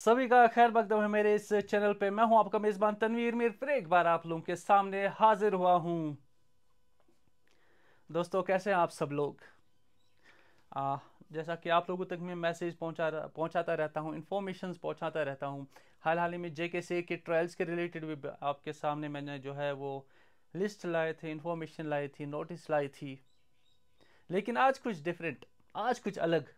सभी का खैर मकदम है मेरे इस चैनल पे। मैं हूं आपका मेजबान तनवीर मीर, फिर एक बार आप लोगों के सामने हाजिर हुआ हूं। दोस्तों, कैसे हैं आप सब लोग? आ, जैसा कि आप लोगों तक मैं मैसेज पहुंचाता रहता हूं, इन्फॉर्मेशन पहुंचाता रहता हूं। हाल ही में JKC के ट्रायल्स के रिलेटेड भी आपके सामने मैंने जो है वो लिस्ट लाए थे, इन्फॉर्मेशन लाई थी, नोटिस लाई थी। लेकिन आज कुछ डिफरेंट, आज कुछ अलग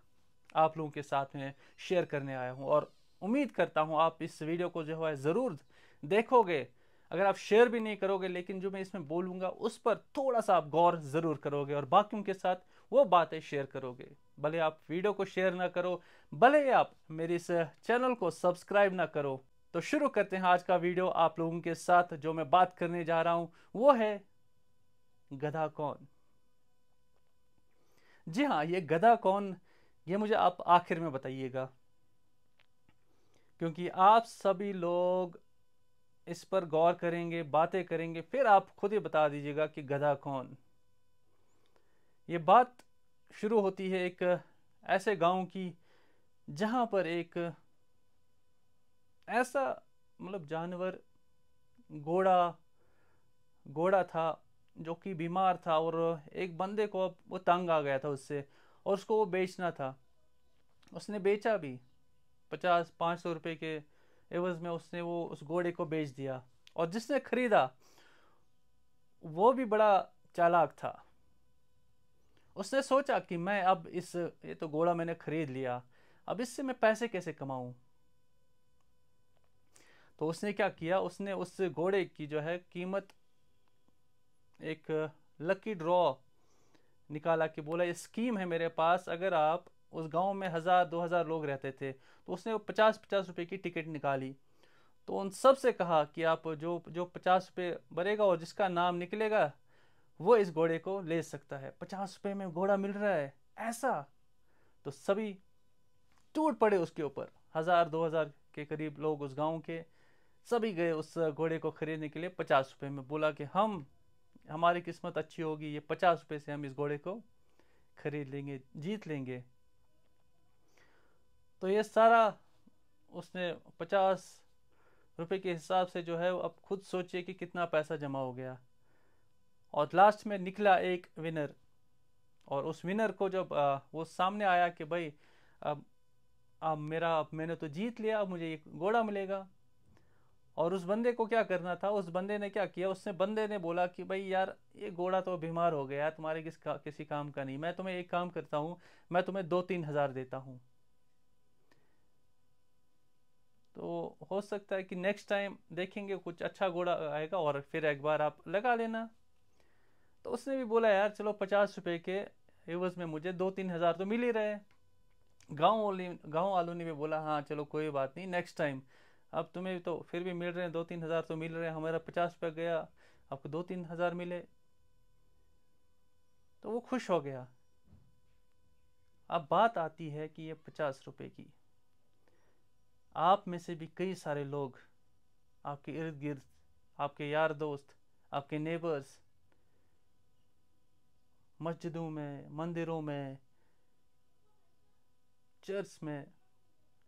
आप लोगों के साथ में शेयर करने आया हूं। और उम्मीद करता हूं आप इस वीडियो को जो है ज़रूर देखोगे। अगर आप शेयर भी नहीं करोगे, लेकिन जो मैं इसमें बोलूंगा उस पर थोड़ा सा आप गौर ज़रूर करोगे और बाकियों के साथ वो बातें शेयर करोगे। भले आप वीडियो को शेयर ना करो, भले आप मेरे इस चैनल को सब्सक्राइब ना करो। तो शुरू करते हैं आज का वीडियो। आप लोगों के साथ जो मैं बात करने जा रहा हूं वो है गधा कौन। जी हाँ, ये गधा कौन, ये मुझे आप आखिर में बताइएगा, क्योंकि आप सभी लोग इस पर गौर करेंगे, बातें करेंगे, फिर आप खुद ही बता दीजिएगा कि गधा कौन। ये बात शुरू होती है एक ऐसे गांव की जहां पर एक ऐसा जानवर, घोड़ा घोड़ा था जो कि बीमार था, और एक बंदे को अब वो तंग आ गया था उससे, और उसको वो बेचना था। उसने बेचा भी, 50-500 रुपए के एवज में उसने वो उस घोड़े को बेच दिया। और जिसने खरीदा वो भी बड़ा चालाक था। उसने सोचा कि मैं अब इस ये तो घोड़ा मैंने खरीद लिया, अब इससे मैं पैसे कैसे कमाऊं। तो उसने क्या किया, उसने उस घोड़े की जो है कीमत, एक लकी ड्रॉ निकाला कि बोला ये स्कीम है मेरे पास, अगर आप उस गांव में 1000-2000 लोग रहते थे, तो उसने वो 50-50 रुपए की टिकट निकाली। तो उन सब से कहा कि आप जो जो 50 रुपये भरेगा और जिसका नाम निकलेगा वो इस घोड़े को ले सकता है। 50 रुपये में घोड़ा मिल रहा है, ऐसा। तो सभी टूट पड़े उसके ऊपर। 1000-2000 के करीब लोग उस गांव के सभी गए उस घोड़े को खरीदने के लिए। 50 रुपये में बोला कि हम, हमारी किस्मत अच्छी होगी, ये 50 रुपये से हम इस घोड़े को खरीद लेंगे, जीत लेंगे। तो ये सारा उसने 50 रुपये के हिसाब से जो है, अब खुद सोचिए कि कितना पैसा जमा हो गया। और लास्ट में निकला एक विनर। और उस विनर को जब वो सामने आया कि भाई अब अब मैंने तो जीत लिया, अब मुझे एक घोड़ा मिलेगा। और उस बंदे को क्या करना था, उस बंदे ने क्या किया, उसने बंदे ने बोला कि भाई यार, ये घोड़ा तो बीमार हो गया है, तुम्हारे किसी काम का नहीं, मैं तुम्हें एक काम करता हूँ, मैं तुम्हें 2-3 हज़ार देता हूँ। तो हो सकता है कि नेक्स्ट टाइम देखेंगे कुछ अच्छा घोड़ा आएगा और फिर एक बार आप लगा लेना। तो उसने भी बोला यार चलो, 50 रुपए के एवज में मुझे 2-3 हज़ार तो मिल ही रहे। गाँव वालों ने भी बोला हाँ चलो कोई बात नहीं, नेक्स्ट टाइम अब तुम्हें तो फिर भी मिल रहे हैं, 2-3 हज़ार तो मिल रहे हैं, हमारा 50 रुपया गया, आपको 2-3 हज़ार मिले। तो वो खुश हो गया। अब बात आती है कि ये 50 रुपए की, आप में से भी कई सारे लोग आपके इर्द गिर्द, आपके यार दोस्त, आपके नेबर्स, मस्जिदों में, मंदिरों में, चर्च में,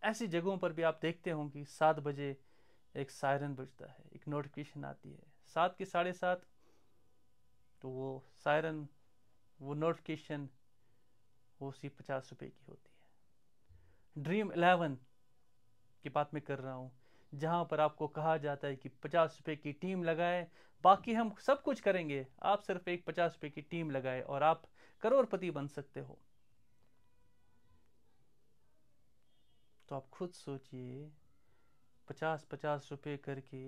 ऐसी जगहों पर भी आप देखते होंगे कि 7 बजे एक सायरन बजता है, एक नोटिफिकेशन आती है, 7 की 7:30। तो वो सायरन, वो नोटिफिकेशन, वो उसी 50 रुपए की होती है। Dream11 की बात मैं कर रहा हूँ, जहाँ पर आपको कहा जाता है कि 50 रुपए की टीम लगाए, बाकी हम सब कुछ करेंगे, आप सिर्फ एक 50 रुपए की टीम लगाए और आप करोड़पति बन सकते हो। तो आप खुद सोचिए, 50-50 रुपए करके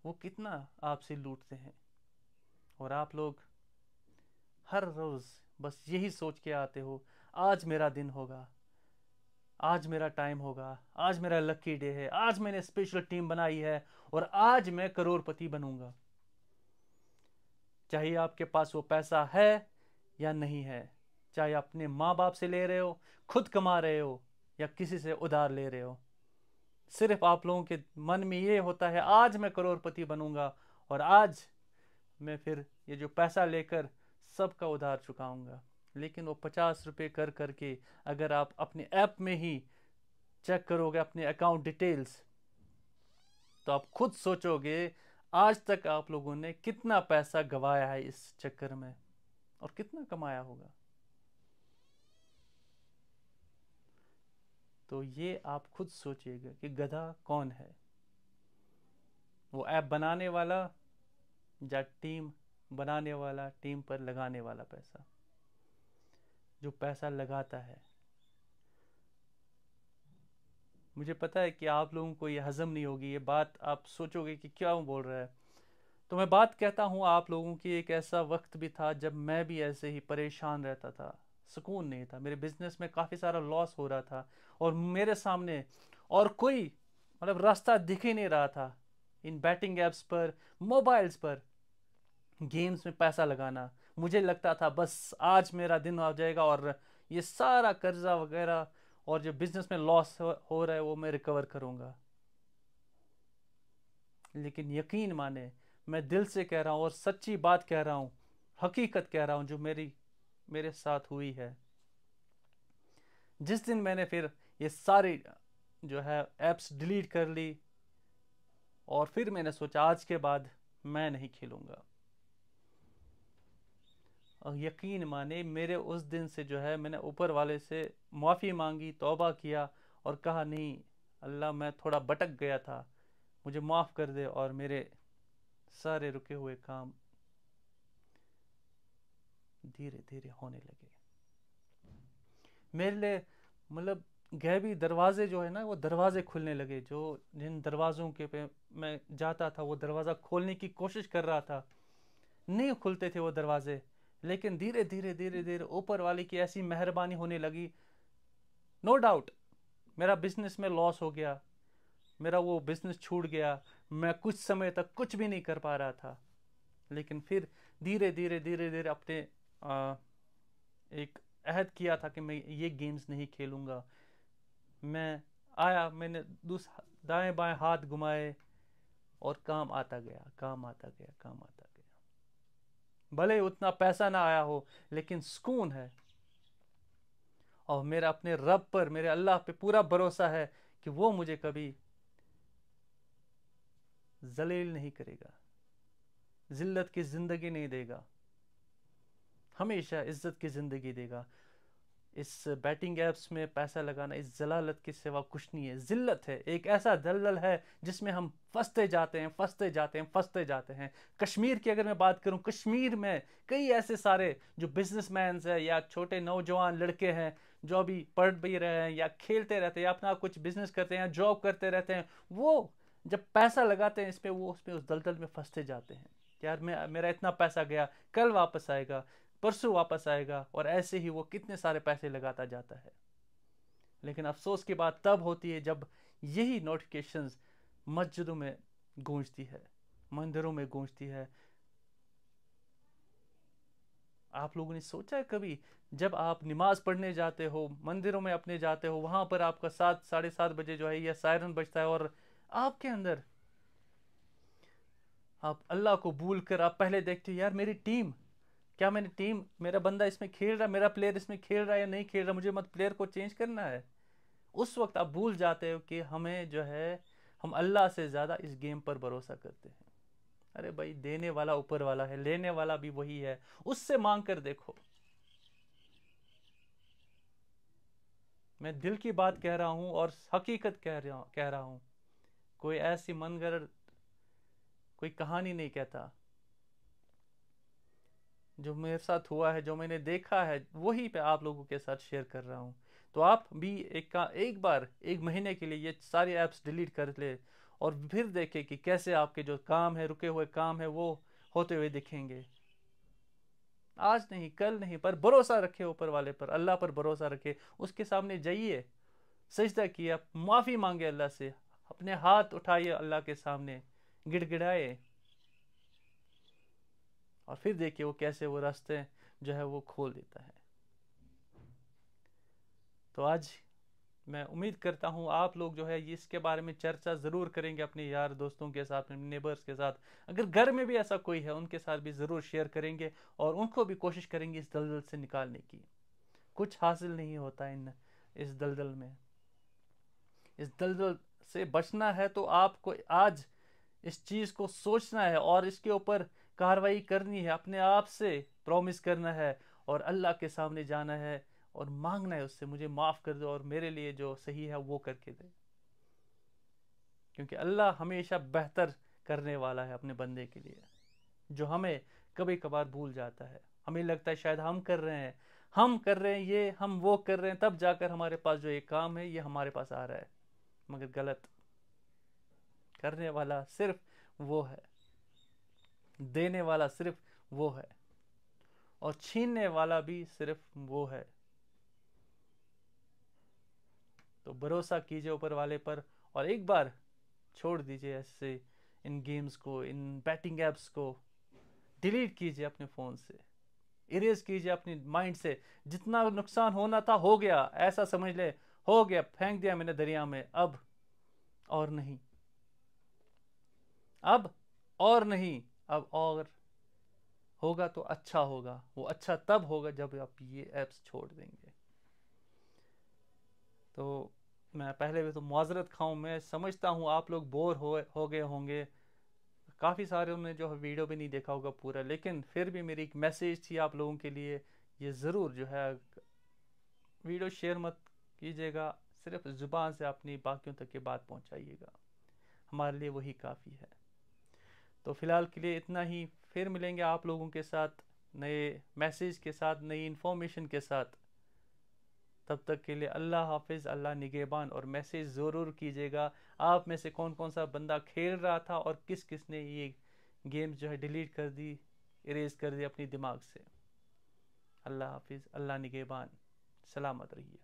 वो कितना आपसे लूटते हैं। और आप लोग हर रोज बस यही सोच के आते हो, आज मेरा दिन होगा, आज मेरा टाइम होगा, आज मेरा लकी डे है, आज मैंने स्पेशल टीम बनाई है और आज मैं करोड़पति बनूंगा। चाहे आपके पास वो पैसा है या नहीं है, चाहे अपने माँ बाप से ले रहे हो, खुद कमा रहे हो, या किसी से उधार ले रहे हो, सिर्फ आप लोगों के मन में ये होता है आज मैं करोड़पति बनूंगा और आज मैं फिर ये जो पैसा लेकर सबका उधार चुकाऊंगा। लेकिन वो 50 रुपये कर करके अगर आप अपने ऐप में ही चेक करोगे अपने अकाउंट डिटेल्स, तो आप खुद सोचोगे आज तक आप लोगों ने कितना पैसा गवाया है इस चक्कर में और कितना कमाया होगा। तो ये आप खुद सोचिएगा कि गधा कौन है, वो ऐप बनाने वाला या टीम बनाने वाला, टीम पर लगाने वाला पैसा, जो पैसा लगाता है। मुझे पता है कि आप लोगों को ये हजम नहीं होगी ये बात, आप सोचोगे कि क्या बोल रहा है। तो मैं बात कहता हूँ आप लोगों की, एक ऐसा वक्त भी था जब मैं भी ऐसे ही परेशान रहता था, सुकून नहीं था, मेरे बिजनेस में काफ़ी सारा लॉस हो रहा था और मेरे सामने और कोई मतलब रास्ता दिख ही नहीं रहा था। इन बैटिंग एप्स पर, मोबाइल्स पर, गेम्स में पैसा लगाना, मुझे लगता था बस आज मेरा दिन आ जाएगा और ये सारा कर्जा वगैरह और जो बिजनेस में लॉस हो रहा है वो मैं रिकवर करूंगा। लेकिन यकीन माने, मैं दिल से कह रहा हूँ और सच्ची बात कह रहा हूँ, हकीकत कह रहा हूँ जो मेरे साथ हुई है। जिस दिन मैंने फिर ये सारी जो है एप्स डिलीट कर ली और फिर मैंने सोचा आज के बाद मैं नहीं खेलूंगा, और यकीन माने मेरे उस दिन से जो है मैंने ऊपर वाले से माफ़ी मांगी, तौबा किया और कहा नहीं अल्लाह मैं थोड़ा भटक गया था, मुझे माफ़ कर दे, और मेरे सारे रुके हुए काम धीरे धीरे होने लगे मेरे लिए। मतलब गैबी दरवाजे जो है ना, वो दरवाजे खुलने लगे, जो जिन दरवाज़ों के पे मैं जाता था वो दरवाज़ा खोलने की कोशिश कर रहा था, नहीं खुलते थे वो दरवाजे। लेकिन धीरे धीरे धीरे धीरे ऊपर वाले की ऐसी मेहरबानी होने लगी। नो डाउट मेरा बिजनेस में लॉस हो गया, मेरा वो बिजनेस छूट गया, मैं कुछ समय तक कुछ भी नहीं कर पा रहा था। लेकिन फिर धीरे धीरे धीरे धीरे अपने एक अहद किया था कि मैं ये गेम्स नहीं खेलूंगा। मैं आया, मैंने दाएं बाएं हाथ घुमाए और काम आता गया, काम आता गया, काम आता गया। भले उतना पैसा ना आया हो लेकिन सुकून है, और मेरा अपने रब पर, मेरे अल्लाह पे पूरा भरोसा है कि वो मुझे कभी जलील नहीं करेगा, जिल्लत की जिंदगी नहीं देगा, हमेशा इज्जत की जिंदगी देगा। इस बैटिंग एप्स में पैसा लगाना इस जलालत के सिवा कुछ नहीं है, जिल्लत है, एक ऐसा दलदल है जिसमें हम फंसते जाते हैं, फंसते जाते हैं, फंसते जाते हैं। कश्मीर की अगर मैं बात करूं, कश्मीर में कई ऐसे सारे जो बिजनेसमैन हैं या छोटे नौजवान लड़के हैं जो अभी पढ़ भी रहे हैं या खेलते रहते हैं या अपना कुछ बिजनेस करते हैं या जॉब करते रहते हैं, वो जब पैसा लगाते हैं इस पे, वो उसमें उस दलदल में फंसते जाते हैं। यार मैं मेरा इतना पैसा गया, कल वापस आएगा, परसों वापस आएगा, और ऐसे ही वो कितने सारे पैसे लगाता जाता है। लेकिन अफसोस की बात तब होती है जब यही नोटिफिकेशंस मस्जिदों में गूंजती है, मंदिरों में गूंजती है। आप लोगों ने सोचा है कभी, जब आप नमाज पढ़ने जाते हो, मंदिरों में अपने जाते हो, वहां पर आपका 7 साढ़े 7 बजे जो है यह सायरन बजता है और आपके अंदर, आप अल्लाह को भूल कर आप पहले देखते हो यार मेरी टीम, क्या मैंने टीम, मेरा बंदा इसमें खेल रहा है, मेरा प्लेयर इसमें खेल रहा है या नहीं खेल रहा, मुझे मत प्लेयर को चेंज करना है। उस वक्त आप भूल जाते हो कि हमें जो है, हम अल्लाह से ज़्यादा इस गेम पर भरोसा करते हैं। अरे भाई देने वाला ऊपर वाला है, लेने वाला भी वही है, उससे मांग कर देखो। मैं दिल की बात कह रहा हूँ और हकीकत कह रहा हूँ। कोई ऐसी मनगढ़ंत कोई कहानी नहीं कहता, जो मेरे साथ हुआ है, जो मैंने देखा है, वही पे आप लोगों के साथ शेयर कर रहा हूँ। तो आप भी एक बार 1 महीने के लिए ये सारी ऐप्स डिलीट कर ले और फिर देखें कि कैसे आपके जो काम है, रुके हुए काम है, वो होते हुए दिखेंगे। आज नहीं, कल नहीं, पर भरोसा रखे ऊपर वाले पर, अल्लाह पर भरोसा रखे, उसके सामने जाइए, सजदा किया, माफ़ी मांगे अल्लाह से, अपने हाथ उठाइए अल्लाह के सामने, गिड़गिड़ाए, और फिर देखिए वो कैसे वो रास्ते जो है वो खोल देता है। तो आज मैं उम्मीद करता हूँ आप लोग जो है ये इसके बारे में चर्चा ज़रूर करेंगे अपने यार दोस्तों के साथ, अपने नेबर्स के साथ, अगर घर में भी ऐसा कोई है उनके साथ भी ज़रूर शेयर करेंगे और उनको भी कोशिश करेंगे इस दलदल से निकालने की। कुछ हासिल नहीं होता इन इस दलदल में, इस दलदल से बचना है तो आपको आज इस चीज़ को सोचना है और इसके ऊपर कार्रवाई करनी है, अपने आप से प्रॉमिस करना है और अल्लाह के सामने जाना है और मांगना है उससे, मुझे माफ़ कर दो और मेरे लिए जो सही है वो करके दे, क्योंकि अल्लाह हमेशा बेहतर करने वाला है अपने बंदे के लिए, जो हमें कभी कभार भूल जाता है। हमें लगता है शायद हम कर रहे हैं ये, हम वो कर रहे हैं, तब जाकर हमारे पास जो ये काम है ये हमारे पास आ रहा है, मगर गलत। करने वाला सिर्फ वो है, देने वाला सिर्फ वो है और छीनने वाला भी सिर्फ वो है। तो भरोसा कीजिए ऊपर वाले पर और एक बार छोड़ दीजिए ऐसे इन गेम्स को, इन बैटिंग एप्स को डिलीट कीजिए अपने फ़ोन से, इरेज कीजिए अपनी माइंड से। जितना नुकसान होना था हो गया, ऐसा समझ ले, हो गया, फेंक दिया मैंने दरिया में, अब और नहीं, अब और नहीं, अब और होगा तो अच्छा होगा। वो अच्छा तब होगा जब आप ये ऐप्स छोड़ देंगे। तो मैं पहले भी तो माजरत खाऊं, मैं समझता हूँ आप लोग बोर हो गए होंगे, काफ़ी सारे ने जो वीडियो भी नहीं देखा होगा पूरा, लेकिन फिर भी मेरी एक मैसेज थी आप लोगों के लिए, ये ज़रूर जो है वीडियो शेयर मत कीजिएगा, सिर्फ ज़ुबान से अपनी बाकियों तक की बात पहुंचाइएगा, हमारे लिए वही काफ़ी है। तो फ़िलहाल के लिए इतना ही, फिर मिलेंगे आप लोगों के साथ नए मैसेज के साथ, नई इन्फॉर्मेशन के साथ। तब तक के लिए अल्लाह हाफिज़, अल्लाह निगहबान। और मैसेज ज़रूर कीजिएगा आप में से कौन कौन सा बंदा खेल रहा था और किस किस ने ये गेम जो है डिलीट कर दी, इरेज कर दी अपनी दिमाग से। अल्लाह हाफिज़, अल्लाह निगहबान, सलामत रहिए।